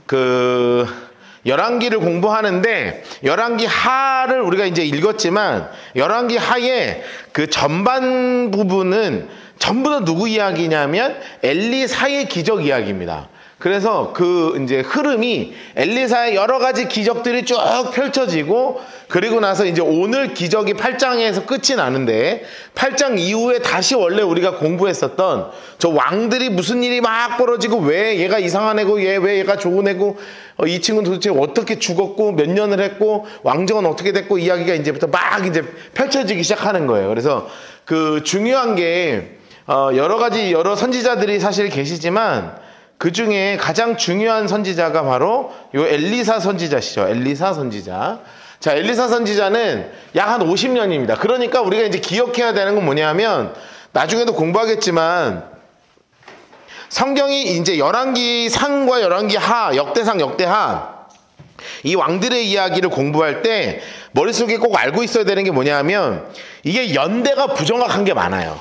그 열왕기를 공부하는데 열왕기 하를 우리가 이제 읽었지만 열왕기 하의 그 전반 부분은 전부 다 누구 이야기냐면 엘리사의 기적 이야기입니다. 그래서 그 이제 흐름이 엘리사의 여러 가지 기적들이 쭉 펼쳐지고 그리고 나서 이제 오늘 기적이 8장에서 끝이 나는데 8장 이후에 다시 원래 우리가 공부했었던 저 왕들이 무슨 일이 막 벌어지고 왜 얘가 이상한 애고 왜 얘가 좋은 애고 이 친구는 도대체 어떻게 죽었고 몇 년을 했고 왕정은 어떻게 됐고 이야기가 이제부터 막 이제 펼쳐지기 시작하는 거예요. 그래서 그 중요한 게 여러 가지 여러 선지자들이 사실 계시지만 그 중에 가장 중요한 선지자가 바로 요 엘리사 선지자시죠. 엘리사 선지자. 자, 엘리사 선지자는 약 한 50년입니다. 그러니까 우리가 이제 기억해야 되는 건 뭐냐면 나중에도 공부하겠지만 성경이 이제 열왕기 상과 열왕기 하, 역대상, 역대하 이 왕들의 이야기를 공부할 때 머릿속에 꼭 알고 있어야 되는 게 뭐냐면 이게 연대가 부정확한 게 많아요.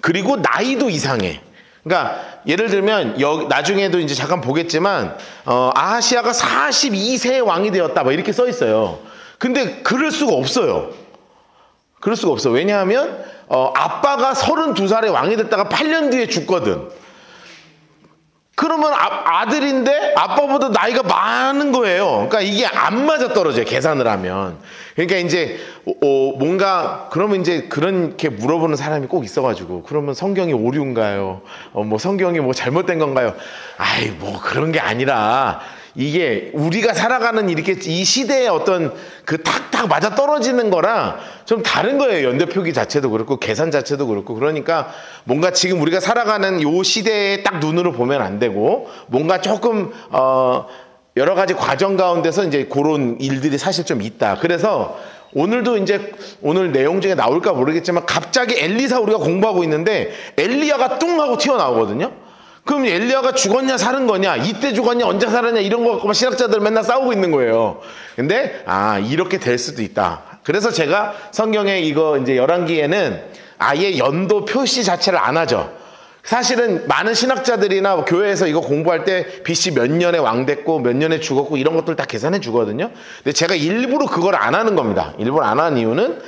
그리고 나이도 이상해. 그러니까 예를 들면 나중에도 이제 잠깐 보겠지만 아하시아가 42세의 왕이 되었다 뭐 이렇게 써 있어요. 근데 그럴 수가 없어요. 그럴 수가 없어. 왜냐하면 아빠가 32살에 왕이 됐다가 8년 뒤에 죽거든. 그러면 아들인데 아빠보다 나이가 많은 거예요. 그러니까 이게 안 맞아 떨어져요. 계산을 하면. 그러니까 이제 뭔가 그러면 이제 그렇게 물어보는 사람이 꼭 있어가지고 그러면 성경이 오류인가요? 뭐 성경이 뭐 잘못된 건가요? 아이 뭐 그런 게 아니라 이게 우리가 살아가는 이렇게 이 시대의 어떤 그 탁탁 맞아 떨어지는 거랑 좀 다른 거예요. 연대표기 자체도 그렇고 계산 자체도 그렇고. 그러니까 뭔가 지금 우리가 살아가는 요 시대에 딱 눈으로 보면 안 되고 뭔가 조금 여러 가지 과정 가운데서 이제 그런 일들이 사실 좀 있다. 그래서 오늘도 이제 오늘 내용 중에 나올까 모르겠지만 갑자기 엘리사 우리가 공부하고 있는데 엘리야가 뚱 하고 튀어나오거든요. 그럼 엘리야가 죽었냐 사는 거냐 이때 죽었냐 언제 살았냐 이런 거 갖고 신학자들 맨날 싸우고 있는 거예요. 근데 이렇게 될 수도 있다. 그래서 제가 성경에 이거 이제 열왕기에는 아예 연도 표시 자체를 안 하죠. 사실은 많은 신학자들이나 교회에서 이거 공부할 때 BC 몇 년에 왕 됐고 몇 년에 죽었고 이런 것들 다 계산해 주거든요. 근데 제가 일부러 그걸 안 하는 겁니다. 일부러 안 하는 이유는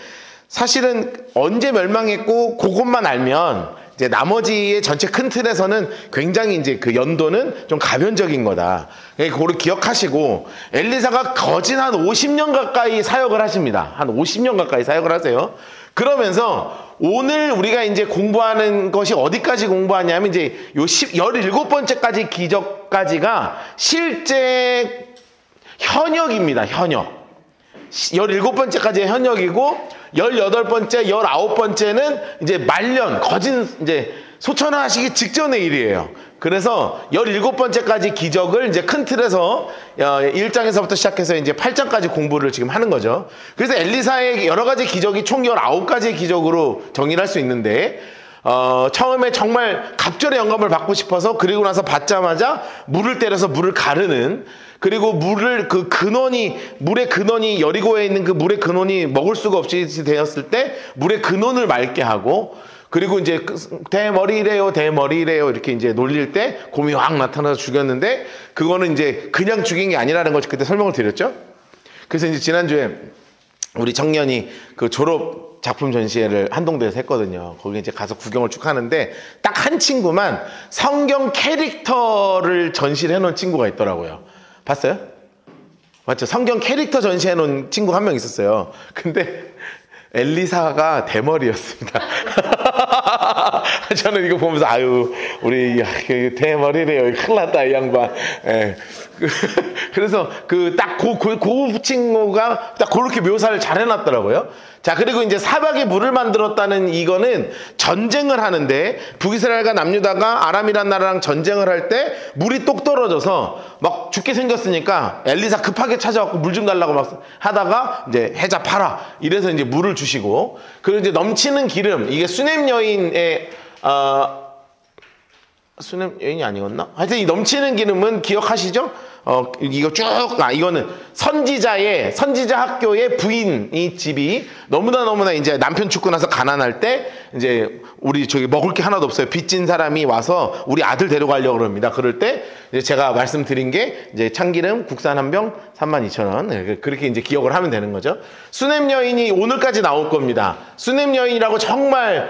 사실은 언제 멸망했고 그것만 알면 이제 나머지의 전체 큰 틀에서는 굉장히 이제 그 연도는 좀 가변적인 거다. 그걸 기억하시고 엘리사가 거진 한 50년 가까이 사역을 하십니다. 한 50년 가까이 사역을 하세요. 그러면서 오늘 우리가 이제 공부하는 것이 어디까지 공부하냐면 이제 요 17번째까지 기적까지가 실제 현역입니다. 현역. 17번째까지의 현역이고 18번째, 19번째는 이제 말년, 거진 이제 소천하시기 직전의 일이에요. 그래서 17번째까지 기적을 이제 큰 틀에서 1장에서부터 시작해서 이제 8장까지 공부를 지금 하는 거죠. 그래서 엘리사의 여러 가지 기적이 총 19가지의 기적으로 정리를 할 수 있는데 처음에 정말 갑절의 영감을 받고 싶어서 그리고 나서 받자마자 물을 때려서 물을 가르는 그리고 물의 근원이 여리고에 있는 그 물의 근원이 먹을 수가 없이 되었을 때 물의 근원을 맑게 하고 그리고 이제 대머리래요 이렇게 이제 놀릴 때 곰이 확 나타나서 죽였는데 그거는 이제 그냥 죽인 게 아니라는 걸 그때 설명을 드렸죠. 그래서 이제 지난주에 우리 청년이 그 졸업 작품 전시회를 한동대에서 했거든요. 거기 이제 가서 구경을 쭉 하는데 딱 한 친구만 성경 캐릭터를 전시를 해놓은 친구가 있더라고요. 봤어요? 맞죠? 성경 캐릭터 전시해놓은 친구 한 명 있었어요. 근데 엘리사가 대머리였습니다. 저는 이거 보면서 아유 우리 대머리래요. 큰일 났다 이 양반. 예. 그래서 딱 그 친구가 딱 그렇게 묘사를 잘 해놨더라고요. 자, 그리고 이제 사박에 물을 만들었다는 이거는 전쟁을 하는데 북이스라엘과 남유다가 아람이란 나라랑 전쟁을 할 때 물이 똑 떨어져서 막 죽게 생겼으니까 엘리사 급하게 찾아왔고 물 좀 달라고 막 하다가 이제 해자 팔아 이래서 이제 물을 주시고 그리고 이제 넘치는 기름 이게 수넴 여인의 수넴 여인이 아니었나? 하여튼 이 넘치는 기름은 기억하시죠? 이거 이거는 선지자 학교의 부인이 집이 너무나 이제 남편 죽고 나서 가난할 때 이제 우리 저기 먹을 게 하나도 없어요. 빚진 사람이 와서 우리 아들 데려가려고 그럽니다. 그럴 때 이제 제가 말씀드린 게 이제 참기름 국산 한 병 32,000원. 그렇게 이제 기억을 하면 되는 거죠. 수냄 여인이 오늘까지 나올 겁니다. 수냄 여인이라고 정말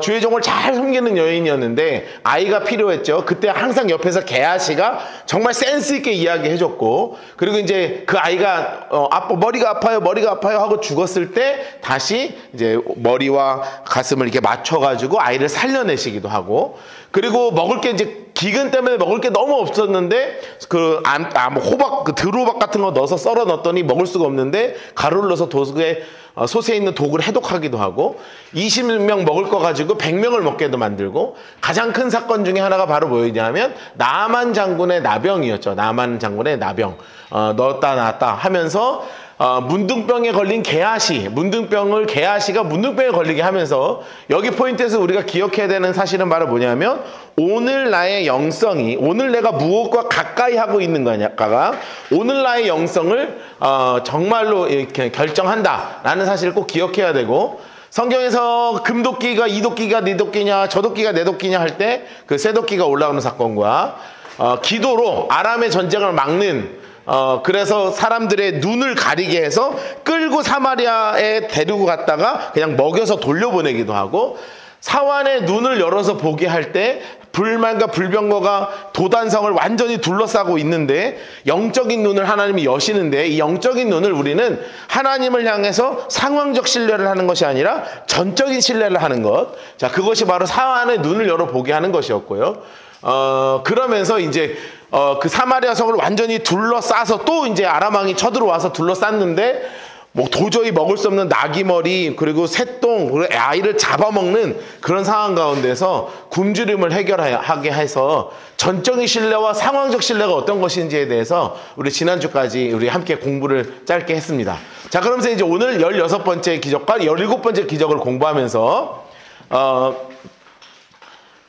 주의종을 잘 섬기는 여인이었는데 아이가 필요했죠. 그때 항상 옆에서 게하시가 정말 센스 있게 이야기해줬고, 그리고 이제 그 아이가 아빠 머리가 아파요 하고 죽었을 때 다시 이제 머리와 가슴을 이렇게 맞춰가지고 아이를 살려내시기도 하고, 그리고 먹을 게 이제 기근 때문에 먹을 게 너무 없었는데 뭐 호박, 들호박 같은 거 넣어서 썰어 넣었더니 먹을 수가 없는데 가루를 넣어서 도수에 솥에 있는 독을 해독하기도 하고, 20명 먹을 거 가지고 100명을 먹게도 만들고, 가장 큰 사건 중에 하나가 바로 뭐였냐면 나만 장군의 나병이었죠. 나만 장군의 나병. 넣었다 놨다 하면서 문둥병에 걸린 게하시, 게하시가 문둥병에 걸리게 하면서, 여기 포인트에서 우리가 기억해야 되는 사실은 바로 뭐냐면 오늘 나의 영성이, 오늘 내가 무엇과 가까이 하고 있는 거냐가 오늘 나의 영성을 정말로 이렇게 결정한다라는 사실을 꼭 기억해야 되고, 성경에서 금도끼가 이도끼가 네 도끼냐 저도끼가 내 도끼냐 할 때 그 쇠도끼가 올라오는 사건과 기도로 아람의 전쟁을 막는, 그래서 사람들의 눈을 가리게 해서 끌고 사마리아에 데리고 갔다가 그냥 먹여서 돌려보내기도 하고, 사환의 눈을 열어서 보게 할 때 불만과 불병거가 도단성을 완전히 둘러싸고 있는데 영적인 눈을 하나님이 여시는데, 이 영적인 눈을 우리는 하나님을 향해서 상황적 신뢰를 하는 것이 아니라 전적인 신뢰를 하는 것, 자, 그것이 바로 사환의 눈을 열어보게 하는 것이었고요. 그러면서 이제 그 사마리아 성을 완전히 둘러싸서 또 이제 아람 왕이 쳐들어와서 둘러쌌는데, 뭐 도저히 먹을 수 없는 나귀머리, 그리고 새똥, 그리고 아이를 잡아먹는 그런 상황 가운데서 굶주림을 해결하게 해서 전적인 신뢰와 상황적 신뢰가 어떤 것인지에 대해서 우리 지난주까지 우리 함께 공부를 짧게 했습니다. 자, 그러면서 이제 오늘 16번째 기적과 17번째 기적을 공부하면서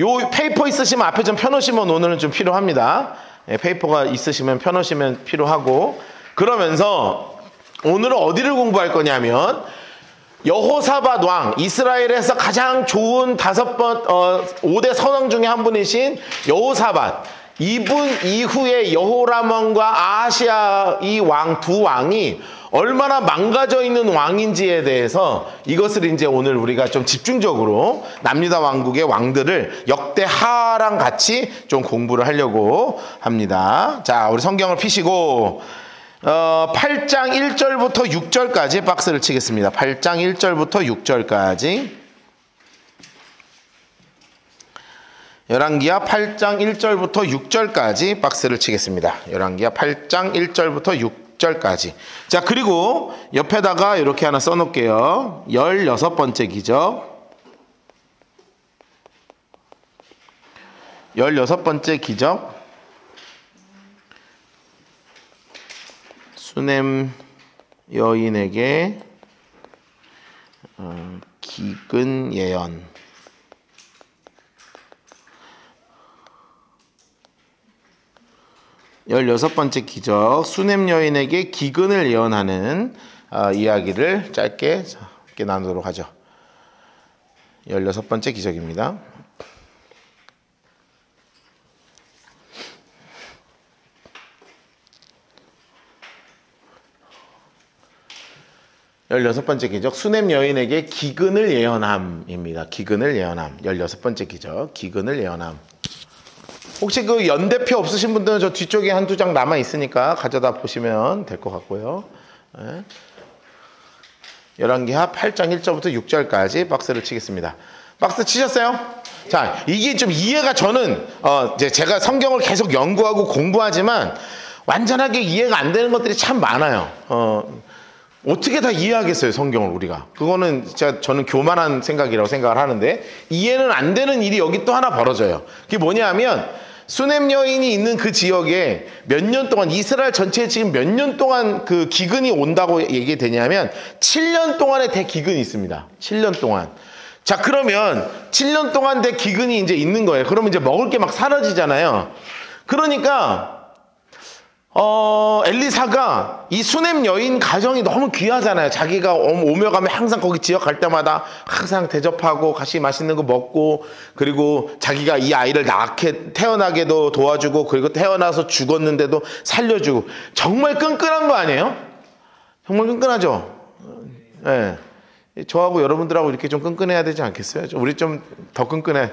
요 페이퍼 있으시면 앞에 좀 펴놓으시면 오늘은 좀 필요합니다. 페이퍼가 있으시면 펴놓으시면 필요하고, 그러면서 오늘은 어디를 공부할 거냐면 여호사밧 왕, 이스라엘에서 가장 좋은 5대 선왕 중에 한 분이신 여호사밧, 이분 이후에 여호람 왕과 아하시아 이 왕 두 왕이 얼마나 망가져 있는 왕인지에 대해서 이것을 이제 오늘 우리가 좀 집중적으로 남유다 왕국의 왕들을 역대하랑 같이 좀 공부를 하려고 합니다. 자, 우리 성경을 펴시고 8장 1절부터 6절까지 박스를 치겠습니다. 8장 1절부터 6절까지. 열왕기하 8장 1절부터 6절까지 박스를 치겠습니다. 열왕기하 8장 1절부터 6절까지. 자, 그리고 옆에다가 이렇게 하나 써놓을게요. 16번째 기적. 16번째 기적. 수냄 여인에게 기근 예언. 열여섯 번째 기적, 수냄 여인에게 기근을 예언하는 이야기를 짧게 나누도록 하죠. 16번째 기적입니다. 열여섯 번째 기적, 수냄 여인에게 기근을 예언함입니다. 기근을 예언함. 16번째 기적, 기근을 예언함. 혹시 그 연대표 없으신 분들은 저 뒤쪽에 한두 장 남아 있으니까 가져다 보시면 될 것 같고요. 네. 열왕기하 8장 1절부터 6절까지 박스를 치겠습니다. 박스 치셨어요? 자, 이게 좀 이해가, 저는 이제 제가 성경을 계속 연구하고 공부하지만 완전하게 이해가 안 되는 것들이 참 많아요. 어떻게 다 이해하겠어요, 성경을 우리가. 그거는 진짜 저는 교만한 생각이라고 생각을 하는데, 이해는 안 되는 일이 여기 또 하나 벌어져요. 그게 뭐냐 하면 수냄 여인이 있는 그 지역에 몇 년 동안, 이스라엘 전체에 지금 몇 년 동안 그 기근이 온다고 얘기되냐면 7년 동안의 대기근이 있습니다. 7년 동안. 자, 그러면 7년 동안 대기근이 이제 있는 거예요. 그러면 이제 먹을 게 막 사라지잖아요. 그러니까 엘리사가 이 수넴 여인 가정이 너무 귀하잖아요. 자기가 오며 가며 항상 거기 지역 갈 때마다 항상 대접하고 같이 맛있는 거 먹고, 그리고 자기가 이 아이를 태어나게도 도와주고, 그리고 태어나서 죽었는데도 살려주고, 정말 끈끈한 거 아니에요? 정말 끈끈하죠? 네. 저하고 여러분들하고 이렇게 좀 끈끈해야 되지 않겠어요? 우리 좀 더 끈끈해.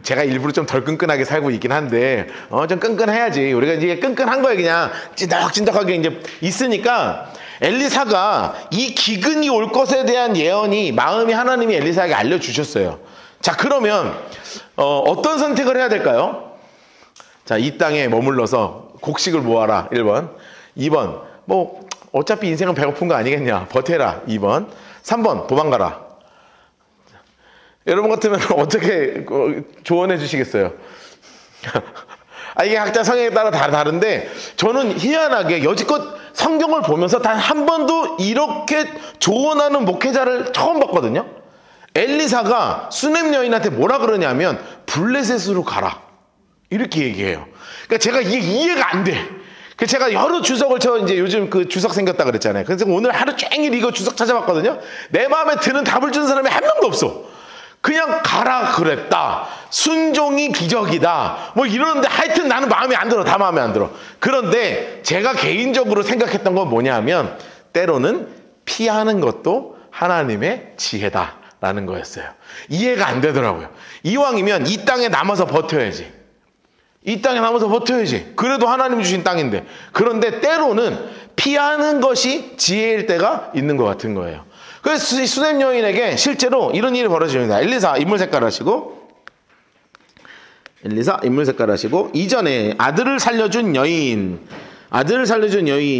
제가 일부러 좀 덜 끈끈하게 살고 있긴 한데, 좀 끈끈해야지. 우리가 이제 끈끈한 거에 그냥 찐덕찐덕하게 이제 있으니까, 엘리사가 이 기근이 올 것에 대한 예언이 마음이 하나님이 엘리사에게 알려주셨어요. 자, 그러면, 어떤 선택을 해야 될까요? 자, 이 땅에 머물러서 곡식을 모아라. 1번. 2번. 어차피 인생은 배고픈 거 아니겠냐. 버텨라. 2번. 3번 도망가라. 여러분 같으면 어떻게 조언해 주시겠어요? 이게 각자 성향에 따라 다른데, 저는 희한하게 여지껏 성경을 보면서 단 한 번도 이렇게 조언하는 목회자를 처음 봤거든요. 엘리사가 수넴 여인한테 뭐라 그러냐면 블레셋으로 가라 이렇게 얘기해요. 그러니까 제가 이게 이해가 안 돼. 제가 여러 주석을 이제 요즘 그 주석 생겼다 그랬잖아요. 그래서 오늘 하루 종일 이거 주석 찾아봤거든요. 내 마음에 드는 답을 주는 사람이 한 명도 없어. 그냥 가라 그랬다. 순종이 기적이다. 이러는데 하여튼 나는 마음에 안 들어. 다 마음에 안 들어. 그런데 제가 개인적으로 생각했던 건 뭐냐면, 때로는 피하는 것도 하나님의 지혜다라는 거였어요. 이해가 안 되더라고요. 이왕이면 이 땅에 남아서 버텨야지. 이 땅에 남아서 버텨야지. 그래도 하나님이 주신 땅인데. 그런데 때로는 피하는 것이 지혜일 때가 있는 것 같은 거예요. 그래서 수넴 여인에게 실제로 이런 일이 벌어집니다. 엘리사 인물 색깔 하시고 이전에 아들을 살려준 여인.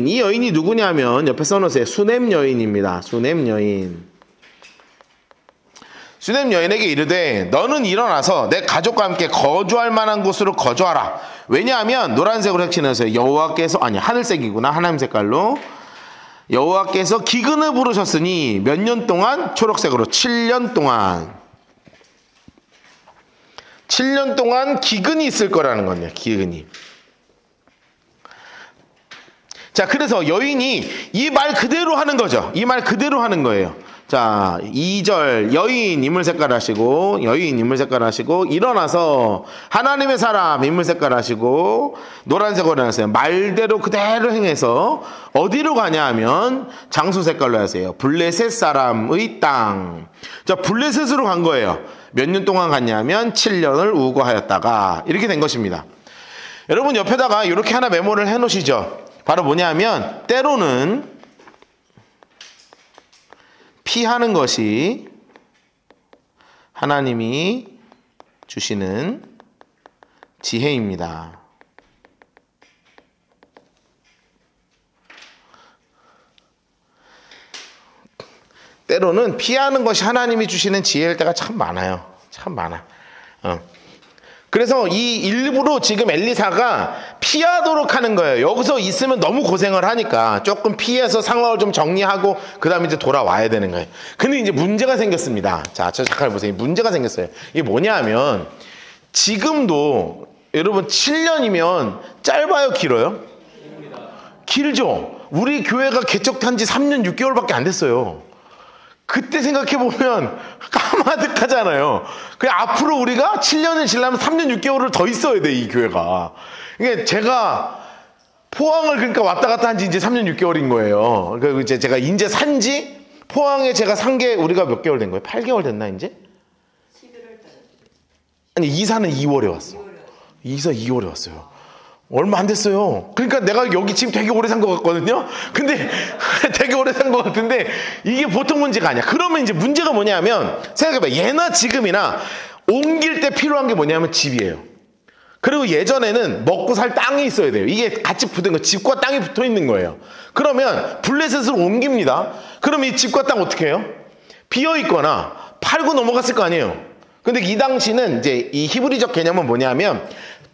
이 여인이 누구냐면 옆에 써놓으세요. 수넴 여인입니다. 수넴 여인에게 이르되 너는 일어나서 내 가족과 함께 거주할 만한 곳으로 거주하라. 왜냐하면 노란색으로 색칠해서 하늘색이구나. 하나님 색깔로 여호와께서 기근을 부르셨으니 몇 년 동안? 초록색으로 7년 동안 기근이 있을 거라는 거네요. 기근이. 자, 그래서 여인이 이 말 그대로 하는 거죠. 이 말 그대로 하는 거예요. 자, 2절 여인 인물 색깔 하시고 일어나서 하나님의 사람 인물 색깔 하시고 노란색으로 하세요. 말대로 그대로 행해서 어디로 가냐 하면 장소 색깔로 하세요. 블레셋 사람의 땅. 자, 블레셋으로 간 거예요. 몇 년 동안 갔냐면 7년을 우거하였다가 이렇게 된 것입니다. 여러분 옆에다가 이렇게 하나 메모를 해 놓으시죠. 바로 뭐냐면, 때로는 피하는 것이 하나님이 주시는 지혜입니다. 때로는 피하는 것이 하나님이 주시는 지혜일 때가 참 많아요. 참 많아. 그래서 이 일부러 지금 엘리사가 피하도록 하는 거예요. 여기서 있으면 너무 고생을 하니까 조금 피해서 상황을 좀 정리하고 그 다음에 이제 돌아와야 되는 거예요. 근데 이제 문제가 생겼습니다. 자, 잠깐 보세요. 문제가 생겼어요. 이게 뭐냐 하면, 지금도 여러분 7년이면 짧아요, 길어요? 길죠. 우리 교회가 개척한 지 3년 6개월밖에 안 됐어요. 그때 생각해보면 까마득하잖아요. 그냥 앞으로 우리가 7년을 지나면 3년 6개월을 더 있어야 돼, 이 교회가. 그러니까 제가 포항을 그러니까 왔다 갔다 한 지 이제 3년 6개월인 거예요. 그러니까 이제 제가 이제 산지, 포항에 제가 산 게 우리가 몇 개월 된 거예요? 8개월 됐나, 이제? 11월 달. 아니, 이사는 2월에 왔어. 이사 2월에 왔어요. 얼마 안 됐어요. 그러니까 내가 여기 지금 되게 오래 산 것 같거든요. 근데 되게 오래 산 것 같은데 이게 보통 문제가 아니야. 그러면 이제 문제가 뭐냐면, 생각해봐. 예나 지금이나 옮길 때 필요한 게 뭐냐면 집이에요. 그리고 예전에는 먹고 살 땅이 있어야 돼요. 이게 같이 붙은 거, 집과 땅이 붙어 있는 거예요. 그러면 블레셋으로 옮깁니다. 그럼 이 집과 땅 어떻게 해요? 비어 있거나 팔고 넘어갔을 거 아니에요. 근데 이 당시는 이제 이 히브리적 개념은 뭐냐면,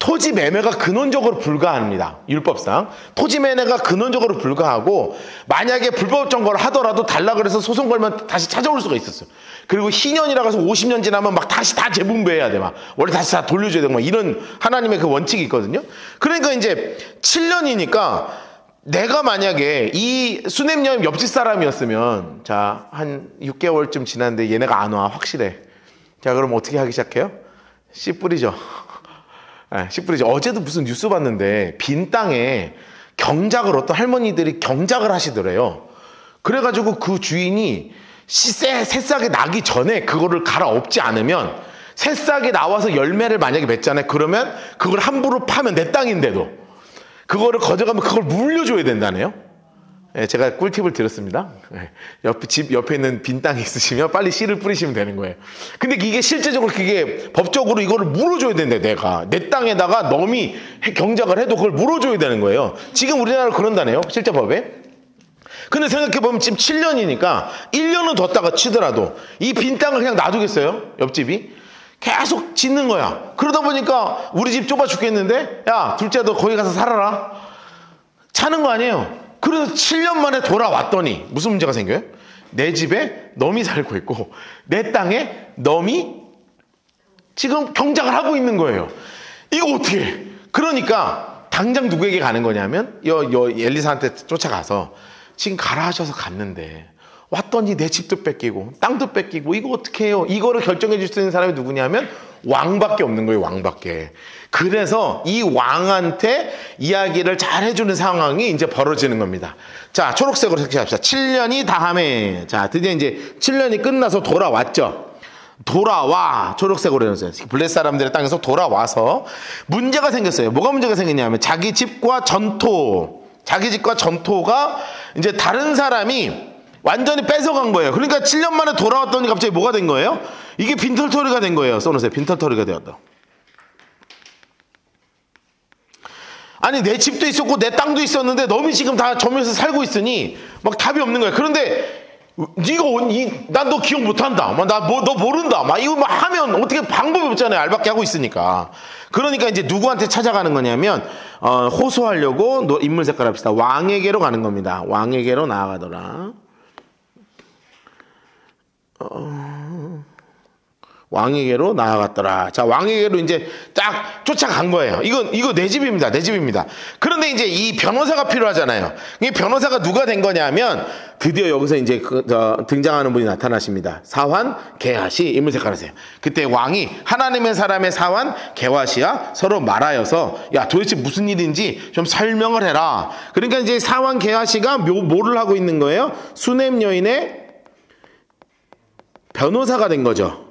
토지 매매가 근원적으로 불가합니다. 율법상. 토지 매매가 근원적으로 불가하고 만약에 불법 점거를 하더라도 달라 그래서 소송 걸면 다시 찾아올 수가 있었어요. 그리고 희년이라고 해서 50년 지나면 막 다시 다 재분배해야 돼. 막 원래 다시 다 돌려줘야 되고 막 이런 하나님의 그 원칙이 있거든요. 그러니까 이제 7년이니까 내가 만약에 이 수냄 여인 옆집 사람이었으면 자, 한 6개월쯤 지났는데 얘네가 안 와. 확실해. 자, 그럼 어떻게 하기 시작해요? 씨 뿌리죠. 네, 씨 뿌리죠. 어제도 무슨 뉴스 봤는데 빈 땅에 경작을 어떤 할머니들이 경작을 하시더래요. 그래가지고 그 주인이 새싹이 나기 전에 그거를 갈아엎지 않으면 새싹이 나와서 열매를 만약에 맺잖아요. 그러면 그걸 함부로 파면 내 땅인데도 그거를 가져가면 그걸 물려줘야 된다네요. 네, 제가 꿀팁을 드렸습니다. 네, 집 옆에 있는 빈 땅이 있으시면 빨리 씨를 뿌리시면 되는 거예요. 근데 이게 실제적으로 그게 법적으로 이거를 물어줘야 된대. 내가 내 땅에다가 넘이 경작을 해도 그걸 물어줘야 되는 거예요. 지금 우리나라 그런다네요. 실제 법에. 근데 생각해보면 지금 7년이니까 1년은 뒀다가 치더라도 이 빈 땅을 그냥 놔두겠어요? 옆집이? 계속 짓는 거야. 그러다 보니까 우리 집 좁아 죽겠는데 야 둘째 너 거기 가서 살아라. 차는 거 아니에요. 그래서 7년 만에 돌아왔더니 무슨 문제가 생겨요? 내 집에 놈이 살고 있고 내 땅에 놈이 지금 경작을 하고 있는 거예요. 이거 어떻게 해? 그러니까 당장 누구에게 가는 거냐면 엘리사한테 쫓아가서 지금 가라 하셔서 갔는데 왔더니 내 집도 뺏기고 땅도 뺏기고 이거 어떻게 해요? 이거를 결정해 줄 수 있는 사람이 누구냐면 왕밖에 없는 거예요. 왕밖에. 그래서 이 왕한테 이야기를 잘 해주는 상황이 이제 벌어지는 겁니다. 자, 초록색으로 색칠합시다. 7년이 다음에 자 드디어 이제 7년이 끝나서 돌아왔죠. 돌아와. 초록색으로 해놓으세요. 블레셋 사람들의 땅에서 돌아와서 문제가 생겼어요. 뭐가 문제가 생겼냐면 자기 집과 전토가 이제 다른 사람이 완전히 뺏어간 거예요. 그러니까 7년 만에 돌아왔더니 갑자기 뭐가 된 거예요? 이게 빈털터리가 된 거예요. 써놓으세요. 빈털터리가 되었다. 아니 내 집도 있었고 내 땅도 있었는데 너무 지금 다 점에서 살고 있으니 막 답이 없는 거야. 그런데 난 너 기억 못한다. 너 모른다. 막 이거 막 하면 어떻게 방법이 없잖아요. 알밖에 하고 있으니까. 그러니까 이제 누구한테 찾아가는 거냐면 호소하려고 인물 색깔 합시다. 왕에게로 가는 겁니다. 왕에게로 나아가더라. 왕에게로 나아갔더라. 자, 왕에게로 이제 딱 쫓아간 거예요. 이거 내 집입니다. 내 집입니다. 그런데 이제 이 변호사가 필요하잖아요. 이 변호사가 누가 된 거냐면 드디어 여기서 이제 등장하는 분이 나타나십니다. 사환 게하시. 인물 색깔 하세요. 그때 왕이 하나님의 사람의 사환 게하시와 서로 말하여서 야 도대체 무슨 일인지 좀 설명을 해라. 그러니까 이제 사환 게하시가 뭐를 하고 있는 거예요? 수냄 여인의 변호사가 된 거죠.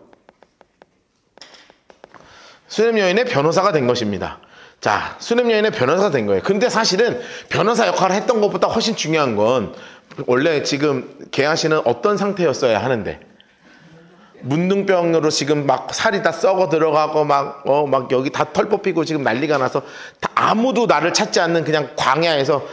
수냄 여인의 변호사가 된 것입니다. 자, 수냄 여인의 변호사가 된 거예요. 근데 사실은 변호사 역할을 했던 것보다 훨씬 중요한 건 원래 지금 게하시는 어떤 상태였어야 하는데 문둥병으로 지금 막 살이 다 썩어 들어가고 막 여기 다 털 뽑히고 지금 난리가 나서 다 아무도 나를 찾지 않는 그냥 광야에서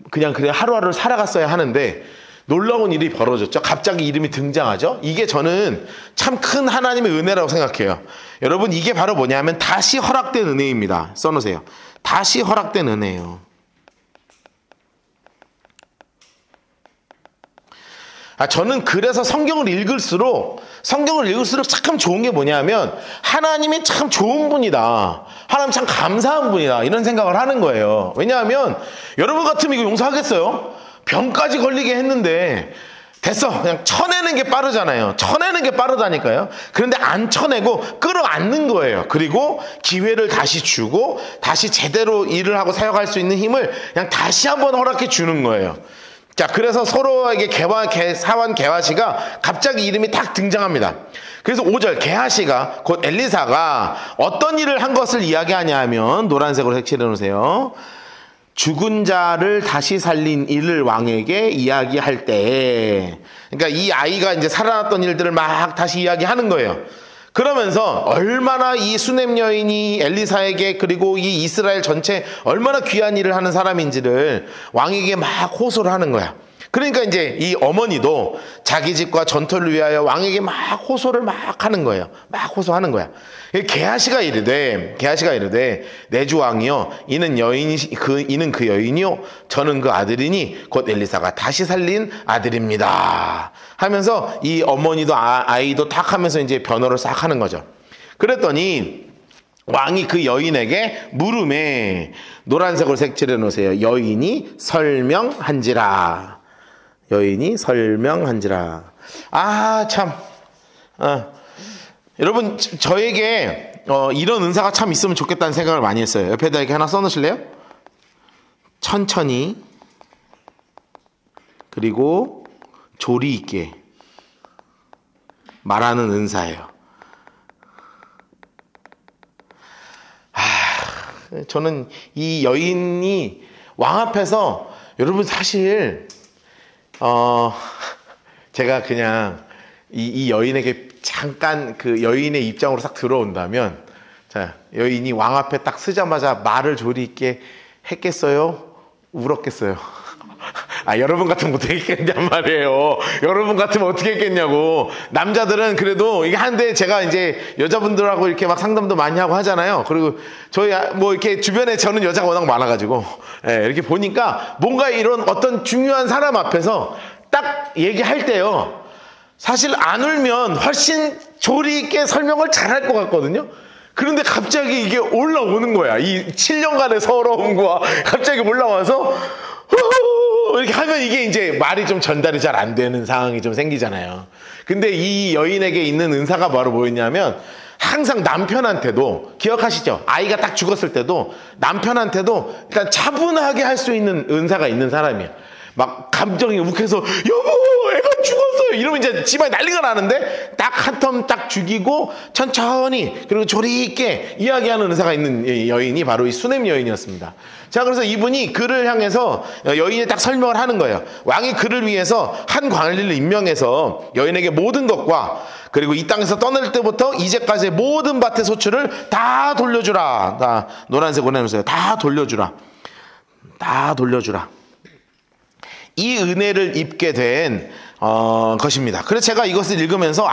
그냥 하루하루를 살아갔어야 하는데 놀라운 일이 벌어졌죠. 갑자기 이름이 등장하죠. 이게 저는 참 큰 하나님의 은혜라고 생각해요. 여러분 이게 바로 뭐냐면 다시 허락된 은혜입니다. 써놓으세요. 다시 허락된 은혜예요. 저는 그래서 성경을 읽을수록 참 좋은 게 뭐냐면 하나님이 참 좋은 분이다. 하나님 참 감사한 분이다. 이런 생각을 하는 거예요. 왜냐하면 여러분 같으면 이거 용서하겠어요? 병까지 걸리게 했는데 됐어. 그냥 쳐내는 게 빠르잖아요. 쳐내는 게 빠르다니까요. 그런데 안 쳐내고 끌어안는 거예요. 그리고 기회를 다시 주고 다시 제대로 일을 하고 사역할 수 있는 힘을 그냥 다시 한번 허락해 주는 거예요. 자, 그래서 서로에게 사환 게하시가 갑자기 이름이 딱 등장합니다. 그래서 5절 게하시가 곧 엘리사가 어떤 일을 한 것을 이야기하냐 하면 노란색으로 색칠해 놓으세요. 죽은 자를 다시 살린 일을 왕에게 이야기할 때, 그러니까 이 아이가 이제 살아났던 일들을 막 다시 이야기하는 거예요. 그러면서 얼마나 이 수냄 여인이 엘리사에게 그리고 이 이스라엘 전체 얼마나 귀한 일을 하는 사람인지를 왕에게 막 호소를 하는 거야. 그러니까 이제 이 어머니도 자기 집과 전토를 위하여 왕에게 막 호소를 막 하는 거예요. 막 호소하는 거야. 게하시가 이르되 내 주 왕이여 이는 그 여인이요 저는 그 아들이니 곧 엘리사가 다시 살린 아들입니다 하면서 이 어머니도 아이도 탁 하면서 이제 변호를 싹 하는 거죠. 그랬더니 왕이 그 여인에게 물음에 노란색으로 색칠해 놓으세요. 여인이 설명한지라. 아, 참. 여러분, 저에게 이런 은사가 참 있으면 좋겠다는 생각을 많이 했어요. 옆에다 이렇게 하나 써놓으실래요? 천천히, 그리고 조리 있게 말하는 은사예요. 저는 이 여인이 왕 앞에서, 여러분 사실 제가 그냥 이 여인에게 잠깐 그 여인의 입장으로 싹 들어온다면, 자, 여인이 왕 앞에 딱 서자마자 말을 조리 있게 했겠어요? 울었겠어요? 여러분 같으면 어떻게 했겠냔 말이에요. 여러분 같으면 어떻게 했겠냐고. 남자들은 그래도 이게 한데, 제가 이제 여자분들하고 이렇게 막 상담도 많이 하고 하잖아요. 그리고 저희 뭐 이렇게 주변에 저는 여자가 워낙 많아가지고, 이렇게 보니까 뭔가 이런 어떤 중요한 사람 앞에서 딱 얘기할 때요, 사실 안 울면 훨씬 조리 있게 설명을 잘할 것 같거든요. 그런데 갑자기 이게 올라오는 거야. 이 7년간의 서러움과 갑자기 올라와서 이렇게 하면 이게 이제 말이 좀 전달이 잘 안 되는 상황이 좀 생기잖아요. 근데 이 여인에게 있는 은사가 바로 뭐였냐면, 항상 남편한테도, 기억하시죠? 아이가 딱 죽었을 때도 남편한테도 일단 차분하게 할 수 있는 은사가 있는 사람이에요. 막 감정이 욱해서 여보 애가 죽었어요 이러면 이제 집안에 난리가 나는데, 딱 한 텀 딱 죽이고 천천히 그리고 조리 있게 이야기하는 은사가 있는 여인이 바로 이 수넴 여인이었습니다. 자, 그래서 이분이 그를 향해서 여인이 딱 설명을 하는 거예요. 왕이 그를 위해서 한 관리를 임명해서 여인에게 모든 것과 그리고 이 땅에서 떠날 때부터 이제까지의 모든 밭의 소출을 다 돌려주라. 다 노란색으로 해놓으세요. 다 돌려주라. 이 은혜를 입게 된 것입니다. 그래서 제가 이것을 읽으면서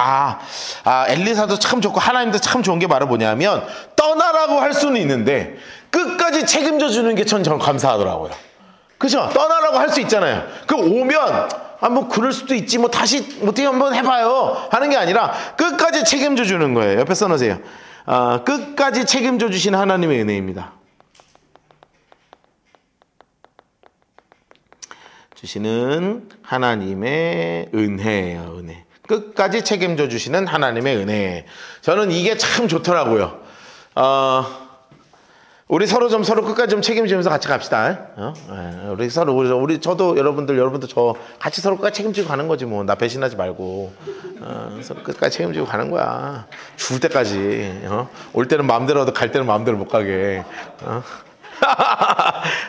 엘리사도 참 좋고 하나님도 참 좋은 게 바로 뭐냐면, 떠나라고 할 수는 있는데 끝까지 책임져 주는 게 전 감사하더라고요. 그죠? 떠나라고 할 수 있잖아요. 그 오면 뭐 그럴 수도 있지, 뭐 다시 어떻게 한번 해봐요 하는 게 아니라 끝까지 책임져 주는 거예요. 옆에 써놓으세요. 끝까지 책임져 주신 하나님의 은혜입니다. 주시는 하나님의 은혜예요. 은혜. 끝까지 책임져 주시는 하나님의 은혜. 저는 이게 참 좋더라고요. 우리 서로 끝까지 좀 책임지면서 같이 갑시다. 저도 여러분도 저 같이 서로 끝까지 책임지고 가는 거지 뭐. 나 배신하지 말고 서로 끝까지 책임지고 가는 거야. 죽을 때까지. 올 때는 마음대로 하도 갈 때는 마음대로 못 가게.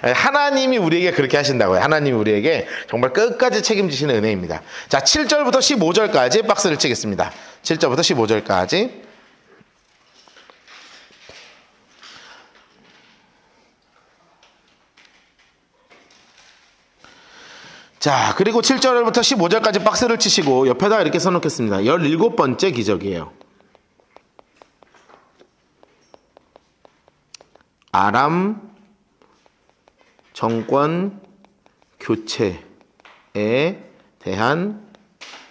하나님이 우리에게 그렇게 하신다고요. 하나님이 우리에게 정말 끝까지 책임지시는 은혜입니다. 자, 7절부터 15절까지 박스를 치겠습니다. 7절부터 15절까지. 자, 그리고 7절부터 15절까지 박스를 치시고 옆에다 이렇게 써놓겠습니다. 17번째 기적이에요. 아람 정권 교체에 대한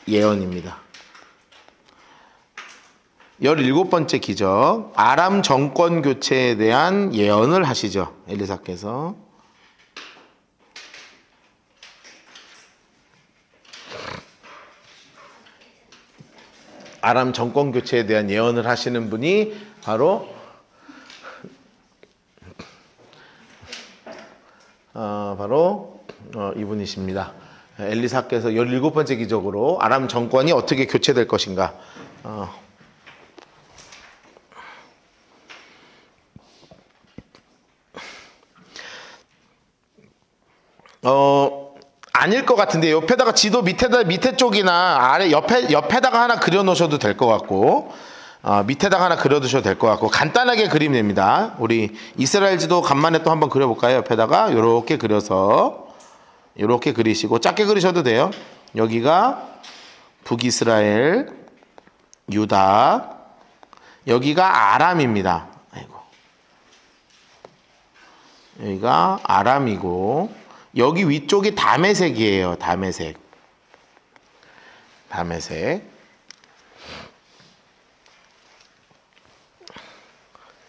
예언입니다. 17번째 기적, 아람 정권 교체에 대한 예언을 하시죠. 엘리사께서. 아람 정권 교체에 대한 예언을 하시는 분이 바로 이분이십니다. 엘리사께서 17번째 기적으로 아람 정권이 어떻게 교체될 것인가. 아닐 것 같은데 옆에다가 지도 밑에 쪽이나 아래 옆에다가 하나 그려 놓으셔도 될 것 같고, 밑에다가 하나 그려 두셔도 될 것 같고, 간단하게 그리면 됩니다. 우리 이스라엘 지도 간만에 또 한번 그려볼까요? 옆에다가 이렇게 그려서 이렇게 그리시고 작게 그리셔도 돼요. 여기가 북이스라엘, 유다, 여기가 아람입니다. 아이고. 여기가 아람이고 여기 위쪽이 다메섹이에요. 다메섹.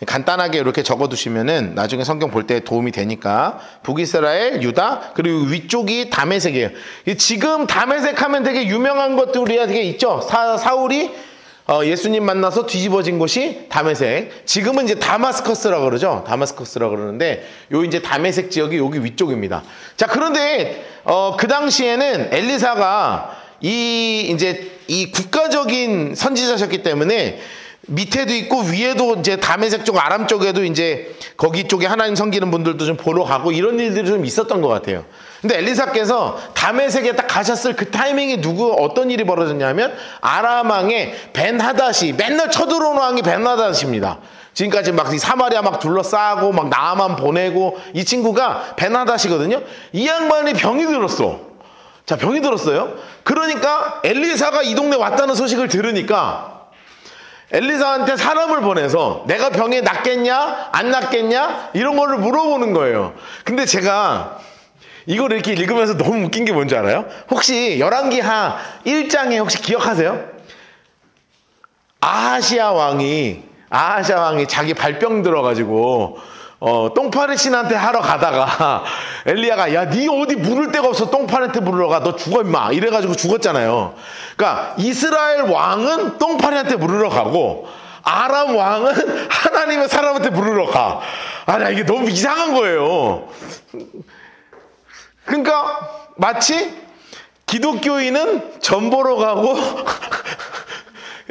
간단하게 이렇게 적어두시면은 나중에 성경 볼 때 도움이 되니까 북이스라엘, 유다, 그리고 위쪽이 다메섹이에요. 지금 다메섹 하면 되게 유명한 것들이 되게 있죠. 사울이 예수님 만나서 뒤집어진 곳이 다메섹. 지금은 이제 다마스커스라고 그러죠. 다마스커스라고 그러는데 요 이제 다메섹 지역이 여기 위쪽입니다. 자, 그런데 그 당시에는 엘리사가 이 국가적인 선지자셨기 때문에 밑에도 있고 위에도 이제 다메섹 쪽 아람 쪽에도 이제 거기 쪽에 하나님 섬기는 분들도 좀 보러 가고 이런 일들이 좀 있었던 것 같아요. 근데 엘리사께서 다메섹에 딱 가셨을 그 타이밍에 어떤 일이 벌어졌냐면 아람 왕의 벤하닷이 맨날 쳐들어오는 왕이 벤하닷입니다. 지금까지 막 사마리아 막 둘러싸고 막 나만 보내고 이 친구가 벤하닷이거든요. 이 양반이 병이 들었어. 자, 병이 들었어요. 그러니까 엘리사가 이 동네 왔다는 소식을 들으니까 엘리사한테 사람을 보내서 내가 병에 낫겠냐 안 낫겠냐 이런 거를 물어보는 거예요. 근데 제가 이걸 이렇게 읽으면서 너무 웃긴 게 뭔지 알아요? 혹시 열왕기하 1장에 혹시 기억하세요? 아하시아 왕이 자기 발병 들어가지고 똥파리 신한테 하러 가다가 엘리야가 야, 니 어디 물을 데가 없어 똥파리한테 물으러 가. 너 죽어 임마. 이래가지고 죽었잖아요. 그러니까 이스라엘 왕은 똥파리한테 물으러 가고 아람 왕은 하나님의 사람한테 물으러 가. 아, 나 이게 너무 이상한 거예요. 그러니까 마치 기독교인은 전 보러 가고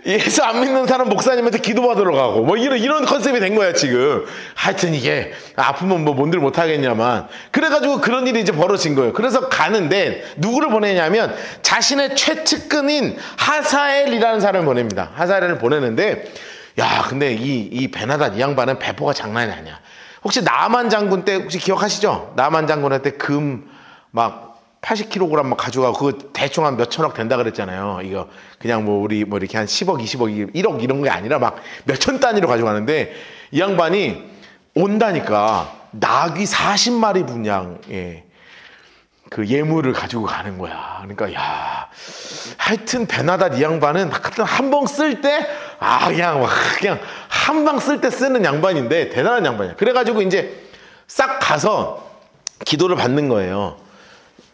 예수 안 믿는 사람 목사님한테 기도받으러 가고 뭐 이런 컨셉이 된 거야 지금. 하여튼 이게 아프면 뭐 뭔들 못하겠냐만 그래가지고 그런 일이 이제 벌어진 거예요. 그래서 가는데 누구를 보내냐면 자신의 최측근인 하사엘이라는 사람을 보냅니다. 하사엘을 보내는데 야, 근데 이 베나닷 이 양반은 배포가 장난이 아니야. 혹시 나만 장군 때 혹시 기억하시죠? 나만 장군한테 금 막 80kg 막 가져가고 그거 대충 한 몇천억 된다 그랬잖아요. 이거 그냥 뭐 우리 뭐 이렇게 한 10억, 20억, 1억 이런 게 아니라 막 몇천 단위로 가져가는데 이 양반이 온다니까 낙이 40마리 분량의 그 예물을 가지고 가는 거야. 그러니까 야, 하여튼 베나닷 이 양반은 한 번 쓸 때 그냥 한 방 쓸 때 쓰는 양반인데 대단한 양반이야. 그래가지고 이제 싹 가서 기도를 받는 거예요.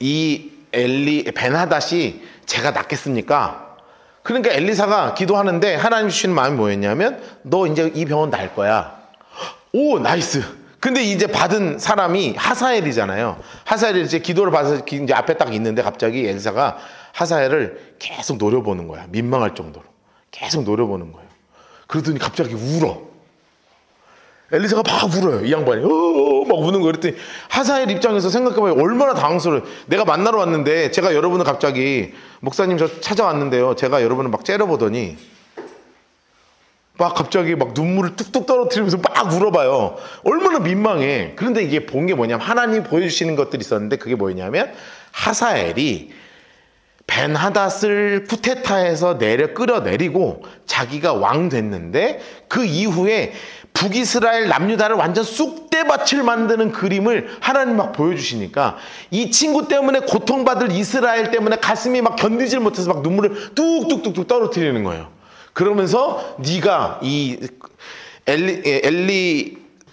이 벤하닷이 제가 낫겠습니까? 그러니까 엘리사가 기도하는데 하나님 주시는 마음이 뭐였냐면 너 이제 이 병은 날 거야. 오, 나이스. 근데 이제 받은 사람이 하사엘이잖아요. 하사엘이 이제 기도를 받아서 이제 앞에 딱 있는데 갑자기 엘리사가 하사엘을 계속 노려보는 거야. 민망할 정도로. 계속 노려보는 거예요. 그러더니 갑자기 울어. 엘리사가 막 울어요. 이 양반이 막 우는 거예요. 그랬더니 하사엘 입장에서 생각해봐요. 얼마나 당황스러워요. 내가 만나러 왔는데 제가 여러분을 갑자기 목사님 저 찾아왔는데요. 제가 여러분을 막 째려보더니 막 갑자기 막 눈물을 뚝뚝 떨어뜨리면서 막 울어봐요. 얼마나 민망해. 그런데 이게 본 게 뭐냐면 하나님이 보여주시는 것들이 있었는데 그게 뭐냐면 하사엘이 벤하닷을 쿠데타에서 끌어내리고 자기가 왕 됐는데 그 이후에 북이스라엘 남유다를 완전 쑥대밭을 만드는 그림을 하나님 막 보여주시니까 이 친구 때문에 고통받을 이스라엘 때문에 가슴이 막 견디질 못해서 막 눈물을 뚝뚝뚝뚝 떨어뜨리는 거예요. 그러면서 네가 이